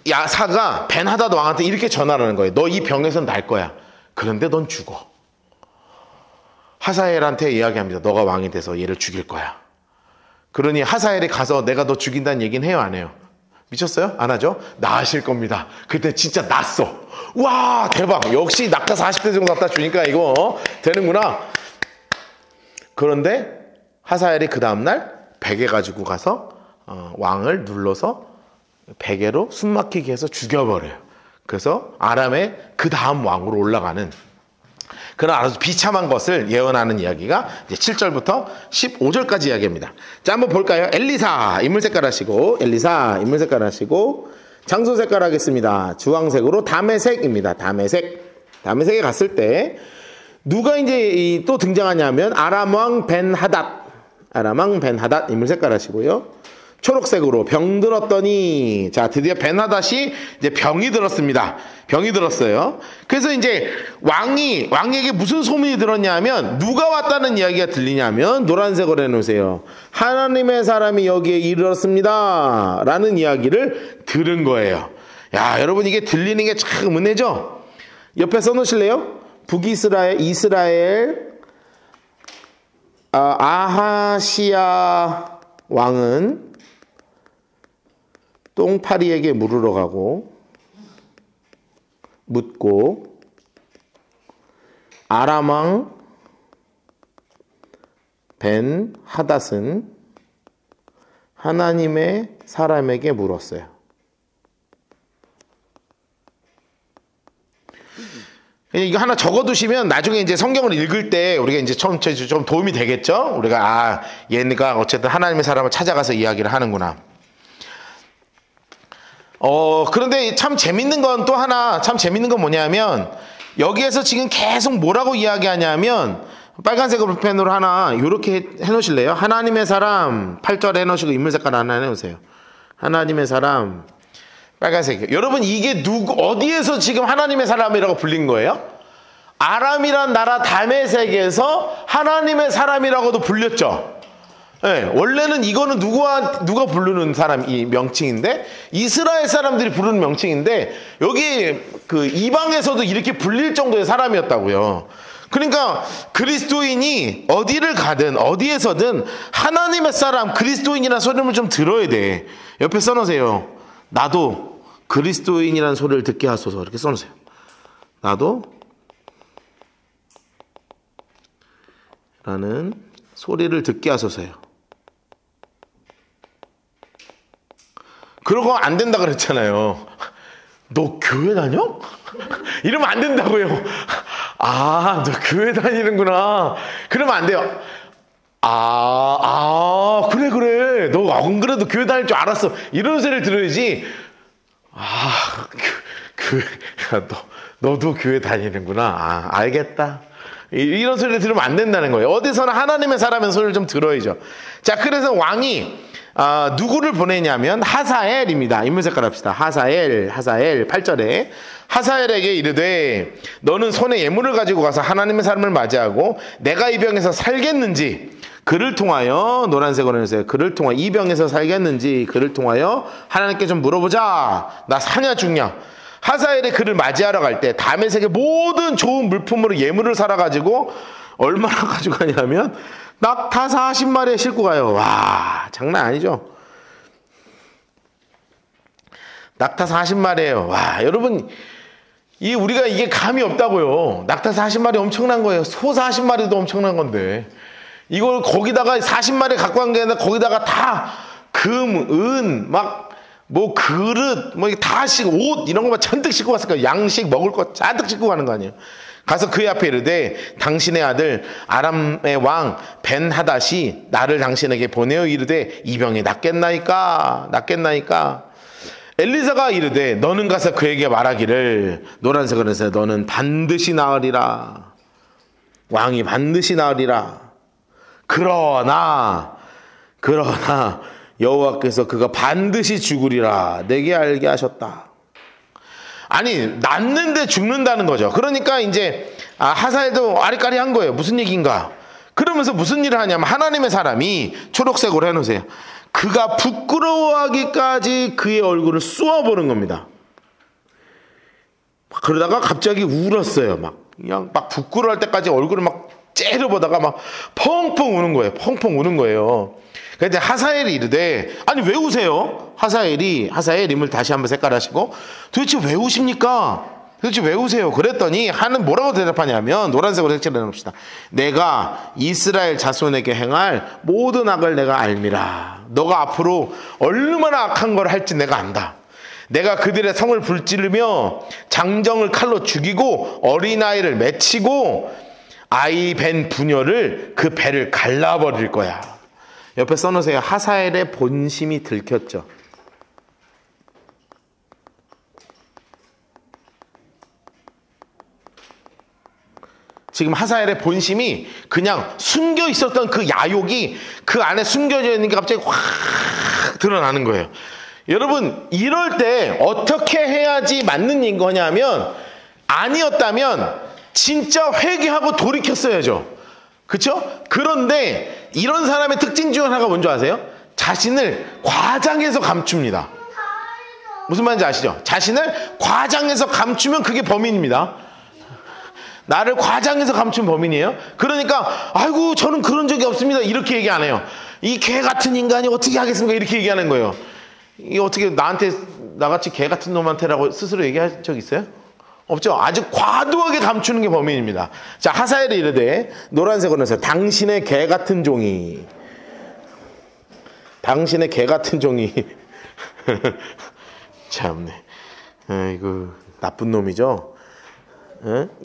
엘리야사가 벤하닷 왕한테 이렇게 전화를 하는 거예요. 너 이 병에선 날 거야. 그런데 넌 죽어. 하사엘한테 이야기합니다. 너가 왕이 돼서 얘를 죽일 거야. 그러니 하사엘이 가서 내가 너 죽인다는 얘기는 해요, 안 해요? 미쳤어요? 안 하죠? 나으실 겁니다. 그때 진짜 났어. 와, 대박. 역시 낙가 40대 정도 갖다 주니까 이거 되는구나. 그런데 하사엘이 그 다음날 베개 가지고 가서 왕을 눌러서 베개로 숨막히게 해서 죽여버려요. 그래서 아람의 그 다음 왕으로 올라가는 그런 아주 비참한 것을 예언하는 이야기가 이제 7절부터 15절까지 이야기합니다. 자, 한번 볼까요? 엘리사 인물 색깔 하시고, 엘리사 인물 색깔 하시고, 장소 색깔 하겠습니다. 주황색으로 다메섹입니다. 다메섹에 갔을 때 누가 이제 또 등장하냐면 아람 왕 벤하닷. 아람 왕 벤하닷 인물 색깔 하시고요. 초록색으로 병 들었더니 자 드디어 벤하닷이 이제 병이 들었습니다. 병이 들었어요. 그래서 이제 왕에게 무슨 소문이 들었냐면 누가 왔다는 이야기가 들리냐면 노란색으로 해놓으세요. 하나님의 사람이 여기에 이르렀습니다. 라는 이야기를 들은 거예요. 야 여러분 이게 들리는 게 참 은혜죠. 옆에 써놓으실래요? 북이스라엘 아하시야 왕은 똥파리에게 물으러 가고 묻고 아람 왕 벤 하닷은 하나님의 사람에게 물었어요. 이거 하나 적어두시면 나중에 이제 성경을 읽을 때 우리가 이제 좀 도움이 되겠죠? 우리가 얘네가 어쨌든 하나님의 사람을 찾아가서 이야기를 하는구나. 그런데 참 재밌는 건 또 하나, 참 재밌는 건 뭐냐면, 여기에서 지금 계속 뭐라고 이야기하냐면, 빨간색으로 펜으로 하나, 요렇게 해놓으실래요? 하나님의 사람, 8절에 해놓으시고 인물 색깔 하나 해놓으세요. 하나님의 사람, 빨간색. 여러분, 이게 어디에서 지금 하나님의 사람이라고 불린 거예요? 아람이란 나라 다메섹에서 하나님의 사람이라고도 불렸죠. 네, 원래는 이거는 누가 부르는 이 명칭인데 이스라엘 사람들이 부르는 명칭인데 여기 그 이방에서도 이렇게 불릴 정도의 사람이었다고요. 그러니까 그리스도인이 어디를 가든 어디에서든 하나님의 사람 그리스도인이라는 소리를 좀 들어야 돼. 옆에 써놓으세요. 나도 그리스도인이라는 소리를 듣게 하소서. 이렇게 써놓으세요. 나도 라는 소리를 듣게 하소서요. 그러고 안 된다 그랬잖아요. 너 교회 다녀? 이러면 안 된다고요. 너 교회 다니는구나. 그러면 안 돼요. 그래. 너 안 그래도 교회 다닐 줄 알았어. 이런 소리를 들어야지. 너도 교회 다니는구나. 알겠다. 이런 소리를 들으면 안 된다는 거예요. 어디서나 하나님의 사람의 소리를 좀 들어야죠. 자, 그래서 왕이 누구를 보내냐면 하사엘입니다. 인물 색깔 합시다. 하사엘 8절에 하사엘에게 이르되 너는 손에 예물을 가지고 가서 하나님의 사람을 맞이하고 내가 이 병에서 살겠는지 그를 통하여 노란색으로 해주세요. 그를 통하여 이 병에서 살겠는지 그를 통하여 하나님께 좀 물어보자. 나 사냐 죽냐. 하사엘이 그를 맞이하러 갈 때 다메섹의 모든 좋은 물품으로 예물을 사라가지고 얼마나 가져가냐면 낙타 40마리에 싣고 가요. 와, 장난 아니죠. 낙타 40마리예요. 와, 여러분 우리가 이게 감이 없다고요. 낙타 40마리 엄청난 거예요. 소 40마리도 엄청난 건데 이걸 거기다가 40마리 갖고 간 게 아니라 거기다가 다 금, 은, 뭐 그릇, 다 옷 이런 거만 잔뜩 싣고 갔을 거예요. 양식 먹을 거 잔뜩 싣고 가는 거 아니에요. 가서 그의 앞에 이르되 당신의 아들 아람의 왕 벤하닷이 나를 당신에게 보내어 이르되 이 병이 낫겠나이까. 엘리사가 이르되 너는 가서 그에게 말하기를 노란색으로 해서 너는 반드시 나으리라. 왕이 반드시 나으리라. 그러나 여호와께서 그가 반드시 죽으리라 내게 알게 하셨다. 아니 낫는데 죽는다는 거죠. 그러니까 이제 하사엘도 아리까리한 거예요. 무슨 얘기인가. 그러면서 무슨 일을 하냐면 하나님의 사람이 초록색으로 해놓으세요. 그가 부끄러워하기까지 그의 얼굴을 쏘아보는 겁니다. 그러다가 갑자기 울었어요. 그냥 부끄러워할 때까지 얼굴을 째려보다가 펑펑 우는 거예요. 펑펑 우는 거예요. 근데 하사엘이 이르되 아니 왜 우세요? 하사엘 인물 다시 한번 색깔하시고 도대체 왜 우십니까? 도대체 왜 우세요? 그랬더니 하는 뭐라고 대답하냐면 노란색으로 색칠해 놓읍시다. 내가 이스라엘 자손에게 행할 모든 악을 내가 알미라. 너가 앞으로 얼마나 악한 걸 할지 내가 안다. 내가 그들의 성을 불찌르며 장정을 칼로 죽이고 어린아이를 맺히고 아이 벤 부녀를 그 배를 갈라버릴 거야. 옆에 써놓으세요. 하사엘의 본심이 들켰죠. 지금 하사엘의 본심이 그냥 숨겨 있었던 그 야욕이 그 안에 숨겨져 있는 게 갑자기 확 드러나는 거예요. 여러분, 이럴 때 어떻게 해야지 맞는 거냐면, 아니었다면 진짜 회개하고 돌이켰어야죠. 그쵸? 그런데 이런 사람의 특징 중 하나가 뭔지 아세요? 자신을 과장해서 감춥니다. 무슨 말인지 아시죠? 자신을 과장해서 감추면 그게 범인입니다. 나를 과장해서 감춘 범인이에요. 그러니까 아이고 저는 그런 적이 없습니다 이렇게 얘기 안 해요. 이 개 같은 인간이 어떻게 하겠습니까 이렇게 얘기하는 거예요. 이게 어떻게 나한테 나같이 개 같은 놈한테라고 스스로 얘기할 적 있어요? 없죠. 아주 과도하게 감추는 게 범인입니다. 자, 하사엘이 이르되 노란색으로 해서 당신의 개 같은 종이, 당신의 개 같은 종이 참네. 이거 나쁜 놈이죠.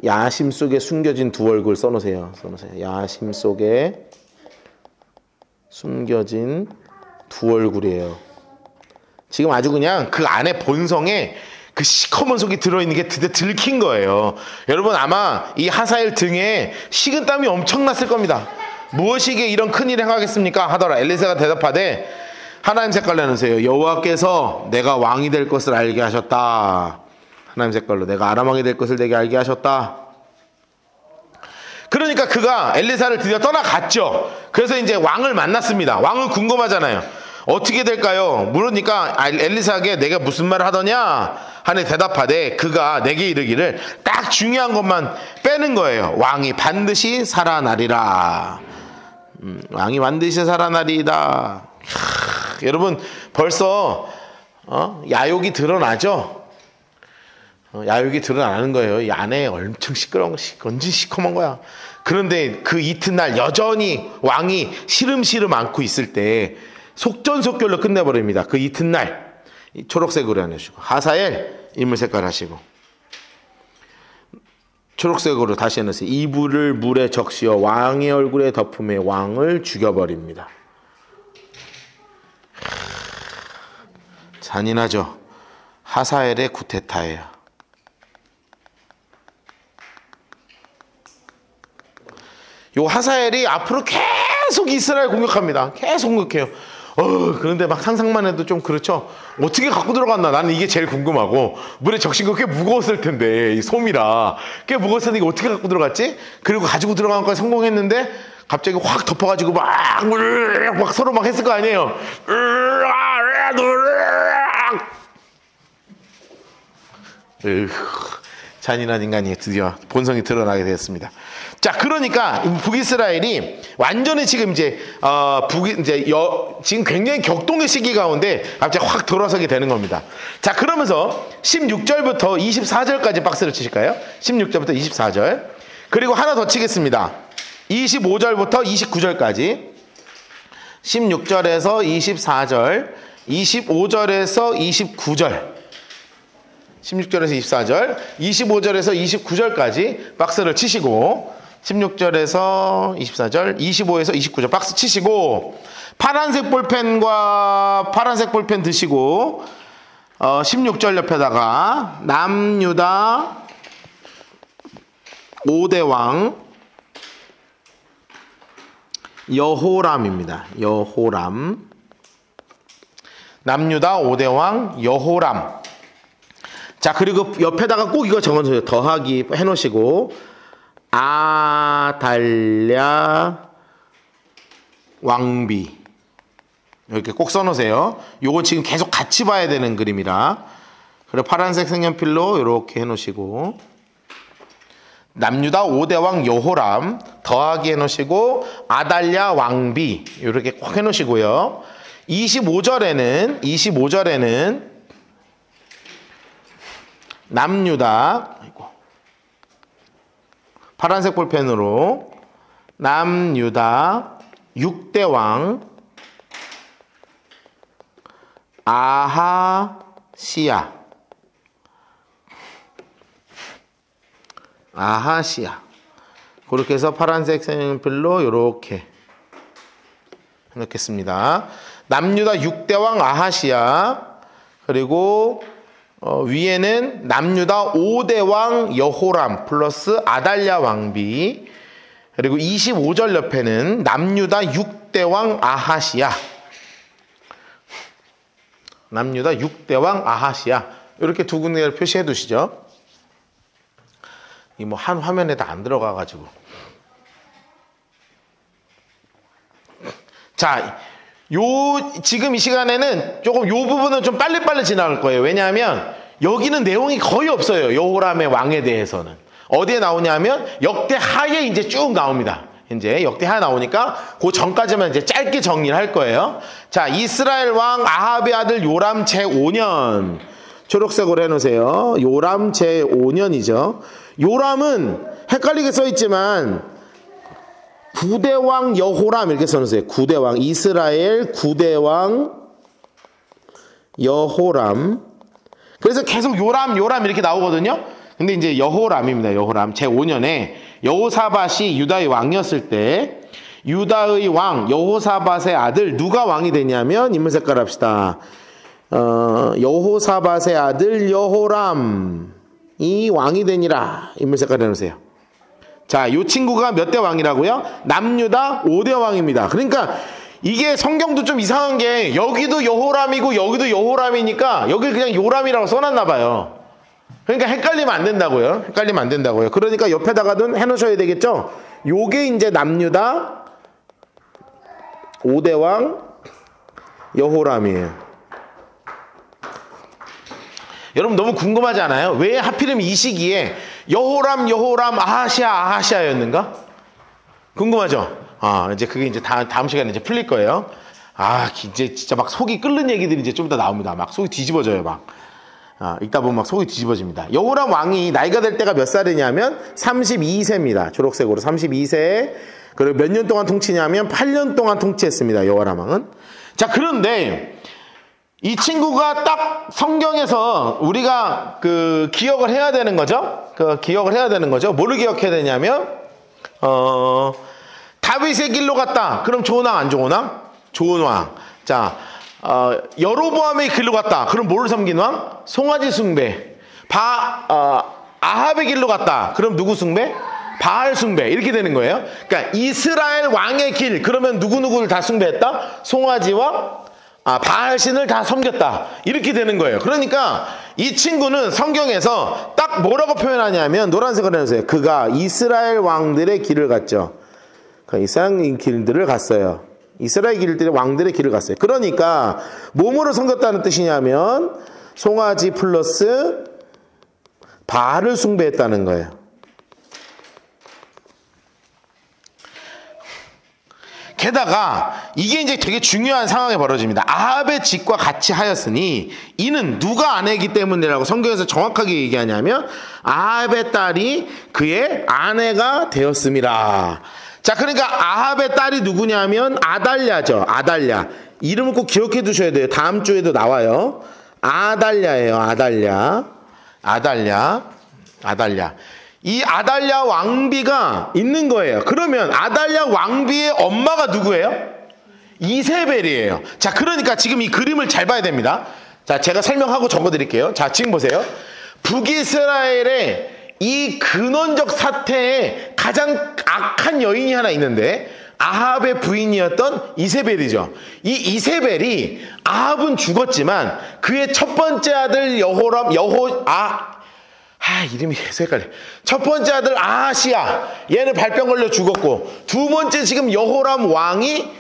야심 속에 숨겨진 두 얼굴 써놓으세요. 야심 속에 숨겨진 두 얼굴이에요. 지금 아주 그냥 그 안에 본성에 그 시커먼 속이 들어있는 게 드디어 들킨 거예요. 여러분 아마 이 하사엘 등에 식은땀이 엄청 났을 겁니다. 무엇이기에 이런 큰일을 행하겠습니까? 하더라. 엘리사가 대답하되 하나님 색깔로 해놓으세요. 여호와께서 내가 왕이 될 것을 알게 하셨다. 하나님 색깔로 내가 아람 왕이 될 것을 내게 알게 하셨다. 그러니까 그가 엘리사를 드디어 떠나갔죠. 그래서 이제 왕을 만났습니다. 왕은 궁금하잖아요. 어떻게 될까요? 물으니까 엘리사에게 내가 무슨 말을 하더냐 하니 대답하되 그가 내게 이르기를 딱 중요한 것만 빼는 거예요. 왕이 반드시 살아나리라. 왕이 반드시 살아나리이다. 여러분 벌써 야욕이 드러나죠? 야욕이 드러나는 거예요. 이 안에 엄청 시끄러운 거, 완전 시커먼 거야. 그런데 그 이튿날 여전히 왕이 시름시름 안고 있을 때 속전속결로 끝내버립니다. 그 이튿날 초록색으로 해주시고 하사엘 인물 색깔 하시고 초록색으로 다시 해놓으세요. 이불을 물에 적시어 왕의 얼굴에 덮음에 왕을 죽여버립니다. 잔인하죠. 하사엘의 쿠데타예요. 요 하사엘이 앞으로 계속 이스라엘 공격합니다. 계속 공격해요. 그런데 막 상상만 해도 좀 그렇죠. 어떻게 갖고 들어갔나 나는 이게 제일 궁금하고, 물에 적신 거 꽤 무거웠을 텐데 이 솜이라 꽤 무거웠을 텐데 이게 어떻게 갖고 들어갔지? 그리고 가지고 들어간 거까지 성공했는데 갑자기 확 덮어가지고 막 서로 막 했을 거 아니에요. 잔인한 인간이 드디어 본성이 드러나게 되었습니다. 자, 그러니까 북이스라엘이 완전히 지금 이제 지금 굉장히 격동의 시기 가운데 갑자기 확 돌아서게 되는 겁니다. 자, 그러면서 16절부터 24절까지 박스를 치실까요? 16절부터 24절. 그리고 하나 더 치겠습니다. 25절부터 29절까지. 16절에서 24절, 25절에서 29절. 16절에서 24절, 25절에서 29절까지 박스를 치시고, 16절에서 24절, 25에서 29절 박스 치시고, 파란색 볼펜과 파란색 볼펜 드시고 16절 옆에다가 남유다 5대 왕 여호람입니다. 여호람. 남유다 5대 왕 여호람. 자, 그리고 옆에다가 꼭 이거 적어주세요. 더하기 해놓으시고 아달랴 왕비 이렇게 꼭 써놓으세요. 요거 지금 계속 같이 봐야 되는 그림이라. 그리고 파란색 색연필로 이렇게 해놓으시고 남유다 5대 왕 여호람 더하기 해놓으시고 아달랴 왕비 이렇게 꼭 해놓으시고요. 25절에는 남유다 파란색 볼펜으로 남유다 6대 왕 아하시야 그렇게 해서 파란색 색연필로 이렇게 해놓겠습니다. 남유다 6대 왕 아하시야 그리고 위에는 남유다 5대 왕 여호람 플러스 아달랴 왕비, 그리고 25절 옆에는 남유다 6대 왕 아하시야. 남유다 6대 왕 아하시야. 이렇게 두 군데를 표시해 두시죠. 이 뭐 한 화면에 다 안 들어가 가지고. 자, 지금 이 시간에는 조금 요 부분은 좀 빨리빨리 지나갈 거예요. 왜냐하면 여기는 내용이 거의 없어요. 여호람의 왕에 대해서는. 어디에 나오냐면 역대하에 이제 쭉 나옵니다. 이제 역대하 나오니까 그 전까지만 이제 짧게 정리를 할 거예요. 자, 이스라엘 왕 아합의 아들 요람 제5년. 초록색으로 해놓으세요. 요람 제5년이죠. 요람은 헷갈리게 써있지만 9대 왕 여호람 이렇게 써놓으세요. 9대 왕, 이스라엘 9대 왕 여호람. 그래서 계속 요람 이렇게 나오거든요. 근데 이제 여호람입니다. 여호람 제5년에 여호사밧이 유다의 왕이었을 때 유다의 왕 여호사밧의 아들 누가 왕이 되냐면 인물 색깔 합시다. 여호사밧의 아들 여호람이 왕이 되니라. 인물 색깔 해놓으세요. 자, 이 친구가 몇 대 왕이라고요? 남유다 5대 왕입니다. 그러니까 이게 성경도 좀 이상한 게 여기도 여호람이고 여기도 여호람이니까 여길 그냥 요람이라고 써놨나 봐요. 그러니까 헷갈리면 안 된다고요. 헷갈리면 안 된다고요. 그러니까 옆에다가든 해놓으셔야 되겠죠. 요게 이제 남유다 5대 왕 여호람이에요. 여러분 너무 궁금하지 않아요? 왜 하필이면 이 시기에 여호람 아하시아였는가? 궁금하죠? 이제 그게 이제 다음 시간에 이제 풀릴 거예요. 이제 진짜 막 속이 끓는 얘기들이 이제 좀 더 나옵니다. 막 속이 뒤집어져요, 막. 읽다 보면 막 속이 뒤집어집니다. 여호람 왕이 나이가 될 때가 몇 살이냐면 32세입니다. 초록색으로 32세. 그리고 몇 년 동안 통치냐면 8년 동안 통치했습니다. 여호람 왕은. 자, 그런데 이 친구가 딱 성경에서 우리가 기억을 해야 되는 거죠. 기억을 해야 되는 거죠. 뭐를 기억해야 되냐면, 다윗의 길로 갔다. 그럼 좋은 왕, 안 좋은 왕? 좋은 왕. 자, 여로보암의 길로 갔다. 그럼 뭐를 섬긴 왕? 송아지 숭배. 아합의 길로 갔다. 그럼 누구 숭배? 바알 숭배. 이렇게 되는 거예요. 그러니까 이스라엘 왕의 길. 그러면 누구누구를 다 숭배했다? 송아지와 바알신을 다 섬겼다. 이렇게 되는 거예요. 그러니까 이 친구는 성경에서 딱 뭐라고 표현하냐면 노란색으로 해주세요. 그가 이스라엘 왕들의 길을 갔죠. 이스라엘 길들을 갔어요. 이스라엘 길들의 왕들의 길을 갔어요. 그러니까 몸으로 섬겼다는 뜻이냐면 송아지 플러스 바알을 숭배했다는 거예요. 게다가 이게 이제 되게 중요한 상황이 벌어집니다. 아합의 집과 같이 하였으니 이는 누가 아내이기 때문이라고 성경에서 정확하게 얘기하냐면 아합의 딸이 그의 아내가 되었음이라. 자, 그러니까 아합의 딸이 누구냐면 아달랴죠. 아달랴. 이름을 꼭 기억해 두셔야 돼요. 다음 주에도 나와요. 아달랴예요. 아달랴. 이 아달랴 왕비가 있는 거예요. 그러면 아달랴 왕비의 엄마가 누구예요? 이세벨이에요. 자, 그러니까 지금 이 그림을 잘 봐야 됩니다. 자, 제가 설명하고 적어드릴게요. 자, 지금 보세요. 북이스라엘의 이 근원적 사태에 가장 악한 여인이 하나 있는데 아합의 부인이었던 이세벨이죠. 이 이세벨이 아합은 죽었지만 그의 첫 번째 아들 이름이 계속 헷갈려. 첫 번째 아들 아하시야, 얘는 발병 걸려 죽었고, 두 번째 지금 여호람 왕이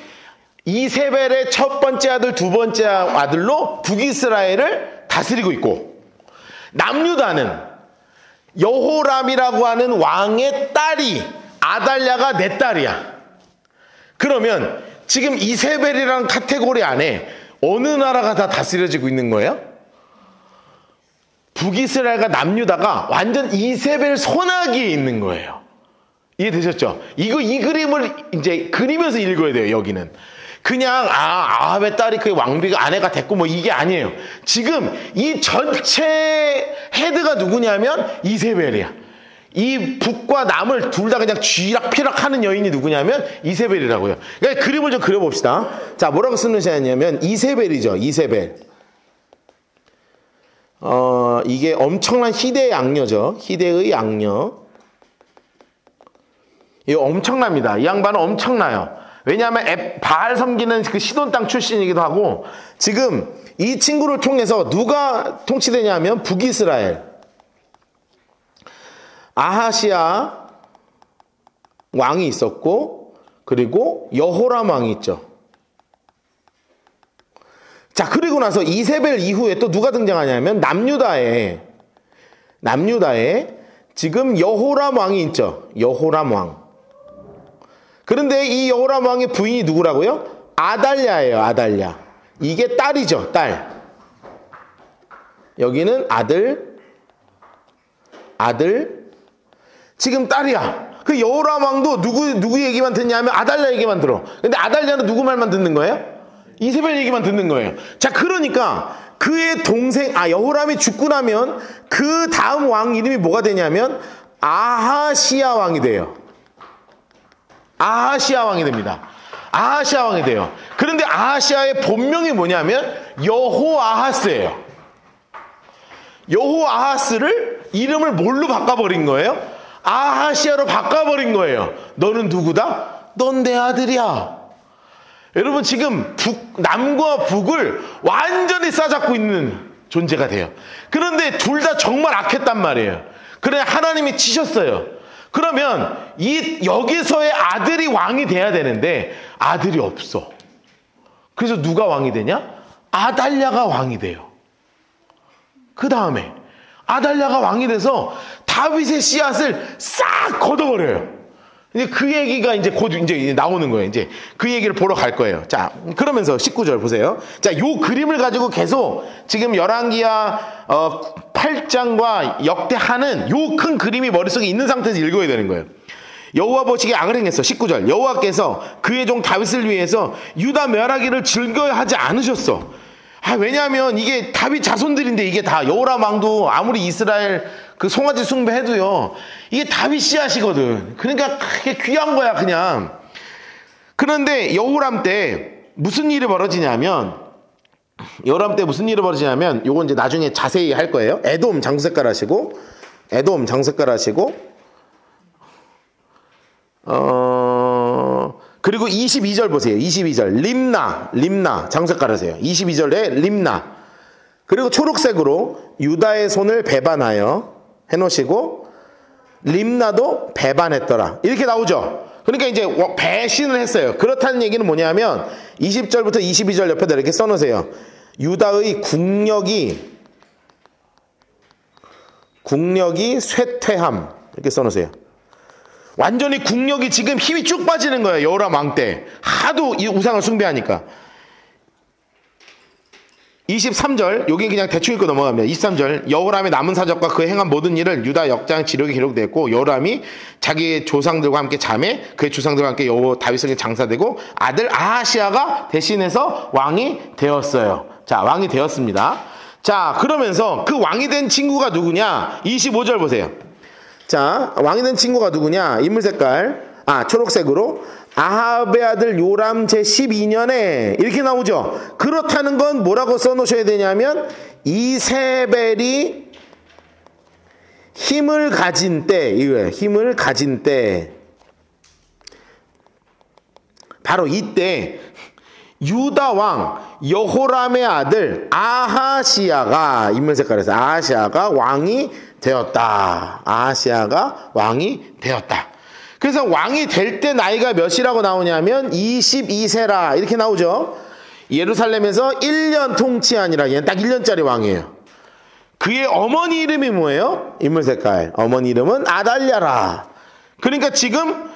이세벨의 첫 번째 아들, 두 번째 아들로 북이스라엘을 다스리고 있고, 남유다는 여호람이라고 하는 왕의 딸이 아달랴가 내 딸이야. 그러면 지금 이세벨이라는 카테고리 안에 어느 나라가 다 다스려지고 있는 거예요? 북이스라엘과 남유다가 완전 이세벨 손아귀에 있는 거예요. 이해되셨죠? 이 그림을 이제 그리면서 읽어야 돼요. 여기는 그냥 아합의 딸이 그 왕비가 아내가 됐고 뭐 이게 아니에요. 지금 이 전체 헤드가 누구냐면 이세벨이야. 이 북과 남을 둘 다 그냥 쥐락피락 하는 여인이 누구냐면 이세벨이라고요. 그러니까 그림을 좀 그려봅시다. 자, 뭐라고 쓰는 시냐면 이세벨이죠. 이세벨. 이게 엄청난 희대의 악녀죠. 희대의 악녀. 이거 엄청납니다. 이 양반은 엄청나요. 왜냐하면 바알 섬기는 그 시돈 땅 출신이기도 하고, 지금 이 친구를 통해서 누가 통치되냐면 북이스라엘. 아하시아 왕이 있었고, 그리고 여호람 왕이 있죠. 자, 그리고 나서 이세벨 이후에 또 누가 등장하냐면 남유다에 지금 여호람 왕이 있죠. 여호람 왕. 그런데 이 여호람 왕의 부인이 누구라고요? 아달랴예요. 아달랴. 이게 딸이죠. 딸. 여기는 아들. 지금 딸이야. 그 여호람 왕도 누구 얘기만 듣냐면 아달랴 얘기만 들어. 근데 아달랴는 누구 말만 듣는 거예요? 이세벨 얘기만 듣는 거예요. 자, 그러니까 그의 동생 여호람이 죽고 나면 그 다음 왕 이름이 뭐가 되냐면 아하시아 왕이 돼요. 아하시아 왕이 됩니다. 아하시아 왕이 돼요. 그런데 아하시아의 본명이 뭐냐면 여호아하스예요. 여호아하스를 이름을 뭘로 바꿔버린 거예요? 아하시아로 바꿔버린 거예요. 너는 누구다? 넌 내 아들이야. 여러분, 지금 남과 북을 완전히 싸잡고 있는 존재가 돼요. 그런데 둘 다 정말 악했단 말이에요. 그래 하나님이 치셨어요. 그러면 여기서의 아들이 왕이 돼야 되는데 아들이 없어. 그래서 누가 왕이 되냐? 아달랴가 왕이 돼요. 그 다음에 아달랴가 왕이 돼서 다윗의 씨앗을 싹 걷어버려요. 이제 그 얘기가 이제 곧 이제 나오는 거예요. 이제 그 얘기를 보러 갈 거예요. 자, 그러면서 19절 보세요. 자, 요 그림을 가지고 계속 지금 열왕기하 8장과 역대하는 요 큰 그림이 머릿속에 있는 상태에서 읽어야 되는 거예요. 여호와 보시기에 악을 행했어. 19절. 여호와께서 그의 종 다윗을 위해서 유다 멸하기를 즐거워하지 않으셨어. 왜냐하면 이게 다윗 자손들인데, 이게 다 여호람 왕도 아무리 이스라엘 그 송아지 숭배해도요, 이게 다윗 씨앗이거든. 그러니까 그게 귀한 거야 그냥. 그런데 여호람 때 무슨 일이 벌어지냐면 요건 이제 나중에 자세히 할 거예요. 에돔 장색깔 하시고 그리고 22절 보세요. 22절 림나 장색깔 하세요. 22절에 림나. 그리고 초록색으로 유다의 손을 배반하여 해놓으시고 림나도 배반했더라. 이렇게 나오죠. 그러니까 이제 배신을 했어요. 그렇다는 얘기는 뭐냐면 20절부터 22절 옆에다 이렇게 써놓으세요. 유다의 국력이 쇠퇴함. 이렇게 써놓으세요. 완전히 국력이 지금 힘이 쭉 빠지는 거예요. 여호람 왕 때 하도 이 우상을 숭배하니까. 23절, 여기 그냥 대충 읽고 넘어갑니다. 23절, 여호람의 남은 사적과 그 행한 모든 일을 유다 역장 지록에 기록되었고, 여호람이 자기의 조상들과 함께 자매, 그의 조상들과 함께 다윗에게 장사되고, 아들 아하시아가 대신해서 왕이 되었어요. 자, 왕이 되었습니다. 자, 그러면서 그 왕이 된 친구가 누구냐? 25절 보세요. 자, 왕이 된 친구가 누구냐? 인물 색깔, 초록색으로. 아합의 아들 요람 제12년에 이렇게 나오죠. 그렇다는 건 뭐라고 써놓으셔야 되냐면 이세벨이 힘을 가진 때 바로 이때 유다 왕 여호람의 아들 아하시아가 인물 색깔에서 아하시아가 왕이 되었다. 그래서 왕이 될 때 나이가 몇이라고 나오냐면 22세라 이렇게 나오죠. 예루살렘에서 1년 통치하니라. 얘는 딱 1년짜리 왕이에요. 그의 어머니 이름이 뭐예요? 인물 색깔. 어머니 이름은 아달랴라. 그러니까 지금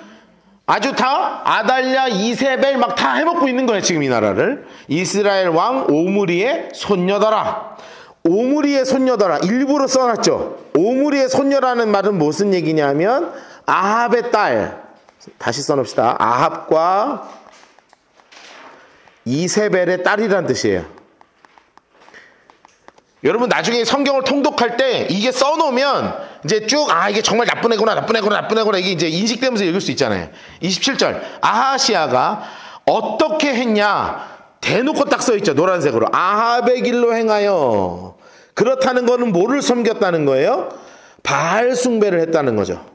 아주 다 아달랴, 이세벨 막 다 해먹고 있는 거예요. 지금 이 나라를. 이스라엘 왕 오므리의 손녀더라. 오므리의 손녀더라. 일부러 써놨죠. 오므리의 손녀라는 말은 무슨 얘기냐면 아합의 딸. 다시 써놓읍시다. 아합과 이세벨의 딸이란 뜻이에요. 여러분 나중에 성경을 통독할 때 이게 써놓으면 이제 쭉 이게 정말 나쁜 애구나 이게 이제 인식되면서 읽을 수 있잖아요. 27절 아하시아가 어떻게 했냐 대놓고 딱 써있죠. 노란색으로 아합의 길로 행하여 그렇다는 거는 뭐를 섬겼다는 거예요? 바알 숭배를 했다는 거죠.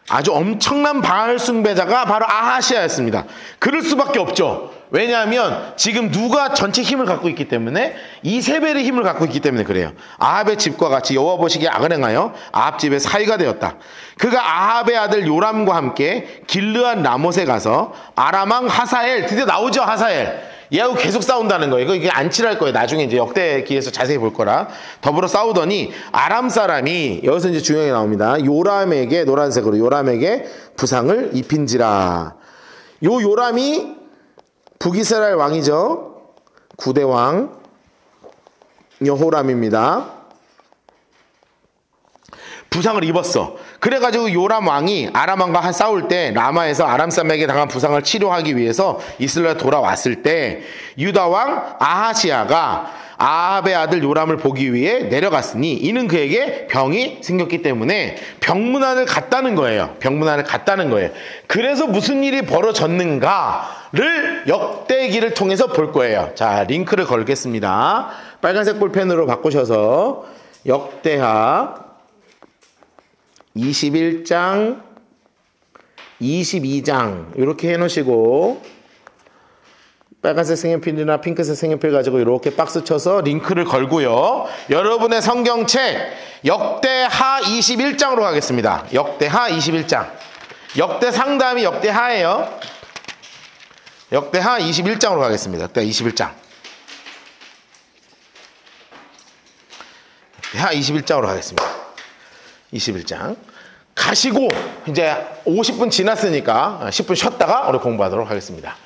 아주 엄청난 바알 숭배자가 바로 아하시아였습니다. 그럴 수밖에 없죠. 왜냐하면 지금 누가 전체 힘을 갖고 있기 때문에 이세벨의 힘을 갖고 있기 때문에 그래요. 아합의 집과 같이 여호와 보시기에 악을 행하여 아합 집의 사위가 되었다. 그가 아합의 아들 요람과 함께 길르앗 라못에 가서 아람 왕 하사엘, 드디어 나오죠. 하사엘. 얘하고 계속 싸운다는 거예요. 이게 안 칠할 거예요. 나중에 이제 역대기에서 자세히 볼 거라. 더불어 싸우더니 아람 사람이, 여기서 이제 중요하게 나옵니다. 요람에게, 노란색으로 요람에게 부상을 입힌지라. 요 요람이 북이스라엘 왕이죠. 9대 왕 여호람입니다. 부상을 입었어. 그래가지고 요람 왕이 아람 왕과 싸울 때 라마에서 아람 사람에게 당한 부상을 치료하기 위해서 이스라엘 돌아왔을 때 유다 왕 아하시아가 아합의 아들 요람을 보기 위해 내려갔으니 이는 그에게 병이 생겼기 때문에 병문안을 갔다는 거예요. 병문안을 갔다는 거예요. 그래서 무슨 일이 벌어졌는가를 역대기를 통해서 볼 거예요. 자, 링크를 걸겠습니다. 빨간색 볼펜으로 바꾸셔서 역대하 21장, 22장 이렇게 해놓으시고 빨간색 색연필이나 핑크색 색연필 가지고 이렇게 박스 쳐서 링크를 걸고요. 여러분의 성경책 역대하 21장으로 가겠습니다. 역대하 21장. 역대상 다음이 역대하예요. 역대하 21장으로 가겠습니다. 역대하 21장. 역대하 21장으로 가겠습니다. 21장 가시고 이제 50분 지났으니까 10분 쉬었다가 우리 공부하도록 하겠습니다.